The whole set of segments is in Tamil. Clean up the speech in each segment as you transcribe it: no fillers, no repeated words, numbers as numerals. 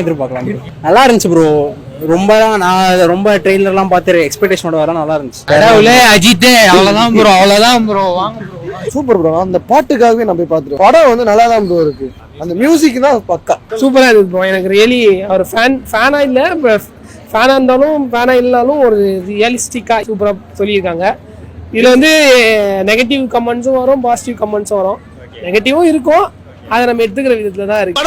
எதிர்பார்க்கலாம். நல்லா இருந்துச்சு ப்ரோ. ரொம்ப ட்ரெய்லர்லாம் பார்த்து எக்ஸ்பெக்டேஷனோட வர நல்லா இருந்துச்சு. கடவுளே அஜித் அவ்வளவுதான் ப்ரோ. Super bro. அந்த பாட்டுக்காகவே நம்ம போய் பார்த்துருவோம். படம் வந்து நல்லா தான் ப்ரோ இருக்கு. அந்த மியூசிக் தான் பக்கா சூப்பரா இருக்கு ப்ரோ. எனக்கு ரியலி அவர் ஃபேனா இல்ல, ஃபேனா இருந்தாலும் ஃபேனா இல்லைனாலும் ஒரு ரியலிஸ்டிக்கா சூப்பரா சொல்லியிருக்காங்க. இதுல வந்து நெகட்டிவ் கமெண்ட்ஸும் வரும், பாசிட்டிவ் கமெண்ட்ஸும் வரும். நெகட்டிவும் இருக்கும், அதை நம்ம எடுத்துக்கிற விதத்துல தான் இருக்கு.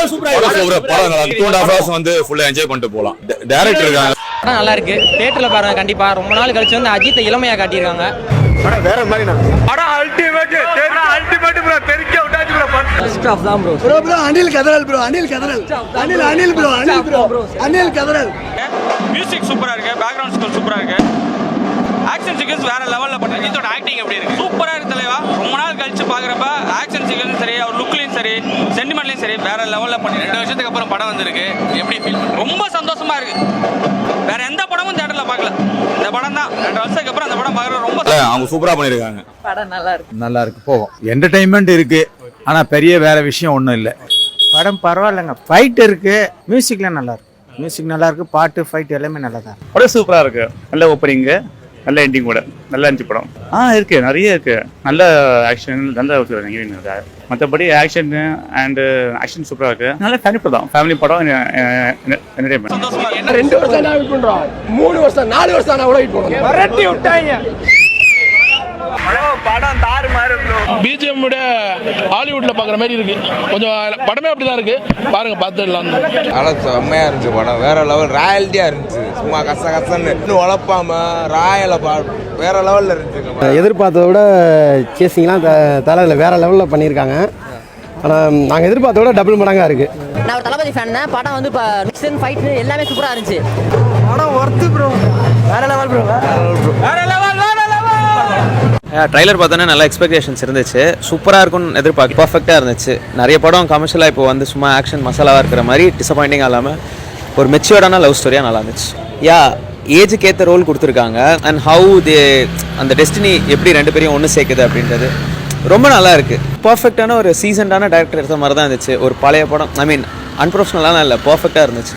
வந்து ஃபுல்லா என்ஜாய் பண்ணிட்டு போலாம். டைரக்டர் இருக்காங்க, படம் நல்லா இருக்கு. தியேட்டர்ல பாருங்க கண்டிப்பா. ரொம்ப நாள் கழிச்சு வந்து அஜித்தை இளமையா காட்டியிருக்காங்க. படம் வேற மாதிரி படம் அல்டிமேட் ப்ரோ. பெருக்கி விட்டாச்சு ப்ரோ. ஃபர்ஸ்ட் ஆஃப் தான் ப்ரோ. ப்ரோ அனில் கதறல் ப்ரோ. அனில் கதறல். மியூசிக் சூப்பரா இருக்கு, பேக்ரவுண்ட் ஸ்கோர் சூப்பரா இருக்கு, ஆக்ஷன் சீக்வென்ஸ் வேற லெவல்ல பண்ணிருக்கு. இதோட ஆக்டிங் எப்படி இருக்கு? சூப்பரா இருக்கு தலைவா. ரொம்ப நாள் கழிச்சு பாக்குறப்ப ஆக்ஷன் சீக்வென்ஸ் சரி, அவர் லுக்லயும் சரி, சென்டிமெண்ட்லயும் சரி வேற லெவல்ல பண்ணி 2 வருஷத்துக்கு அப்புறம் படம் வந்திருக்கு. எப்படி ஃபீல்? ரொம்ப சந்தோஷமா இருக்கு. வேற எந்த படமும் தியேட்டர்ல பார்க்கல. இந்த படம் தான் 2 வருஷத்துக்கு அப்புறம் அந்த படம் பார்க்கறது ரொம்ப அவங்க சூப்பரா பண்ணிருக்காங்க. படம் நல்லா இருக்கு. போகும். என்டர்டைன்மெண்ட் இருக்கு, ஆனா பெரிய வேற விஷயம் ஒன்றும் இல்லை. படம் பரவாயில்லைங்க. ஃபைட் இருக்கு, மியூசிக்லாம் நல்லா இருக்கு. மியூசிக் நல்லா இருக்கு, பாட்டு ஃபைட் எல்லாமே நல்லா தான். படம் சூப்பரா இருக்கு. நல்ல ஓப்பனிங், நல்ல எண்டிங் கூட நல்லா இருந்துச்சு படம். இருக்கு, நிறைய இருக்கு. நல்ல ஆக்ஷன், நல்ல மற்றபடி ஆக்ஷன் அண்ட் ஆக்ஷன் சூப்பரா இருக்கு. நல்ல ஃபேமிலி படம், ஃபேமிலி படம், என்டர்டைன்மெண்ட். 2 வருஷம் நான் வெயிட் பண்றோம், 3 வருஷம் 4 வருஷம் நான் வெயிட் பண்ணுவோம். மிரட்டி விட்டாங்க. படம் தாறு மாறு ப்ரோ. பிஜிஎம் விட ஹாலிவுட்ல பாக்குற மாதிரி இருக்கு. கொஞ்சம் படமே அப்படிதான் இருக்கு. பாருங்க, பார்த்துடலாம். நல்லா செம்மையா இருந்துச்சு படம். வேற லெவல் ராயல்ட்டியா இருந்துச்சு. சும்மா கசன்னு இன்னும் உழப்பாம ராயல வேற லெவல்ல இருந்துச்சு. எதிர்பார்த்ததை விட சேசிங்லாம் தலையில் வேற லெவலில் பண்ணியிருக்காங்க. ஆனால் நாங்கள் எதிர்பார்த்ததை விட டபுள் மடங்காக இருக்குது. நான் ஒரு தளபதி ஃபேன் தான். படம் வந்து இப்போ மிக்சன் ஃபைட் எல்லாமே சூப்பரா இருந்துச்சு. படம் ஒர்த்து ப்ரோ. வேற லெவல் ப்ரோ. ட்ரைலர் பார்த்தோன்னே நல்ல எக்ஸ்பெக்டேஷன்ஸ் இருந்துச்சு. சூப்பராக இருக்கும்னு எதிர்பார்க்க பர்ஃபெக்டாக இருந்துச்சு. நிறைய படம் கமர்ஷியலாக இப்போ வந்து சும்மா ஆக்ஷன் மசாலாவாக இருக்கிற மாதிரி டிசப்பாயிண்டிங்காக இல்லாமல் ஒரு மெச்சூர்டான லவ் ஸ்டோரியாக நல்லா இருந்துச்சு. ஏஜுக்கு ஏற்ற ரோல் கொடுத்துருக்காங்க. அண்ட் ஹவு அந்த டெஸ்டினி எப்படி 2 பேரையும் ஒன்று சேர்க்குது அப்படின்றது ரொம்ப நல்லா இருக்குது. பர்ஃபெக்டான ஒரு சீசன்டான டேரக்டர் எடுத்த மாதிரி தான் இருந்துச்சு. ஒரு பழைய படம், ஐ மீன் அன்ப்ரொஃபஷனலான இல்லை, பர்ஃபெக்டாக இருந்துச்சு.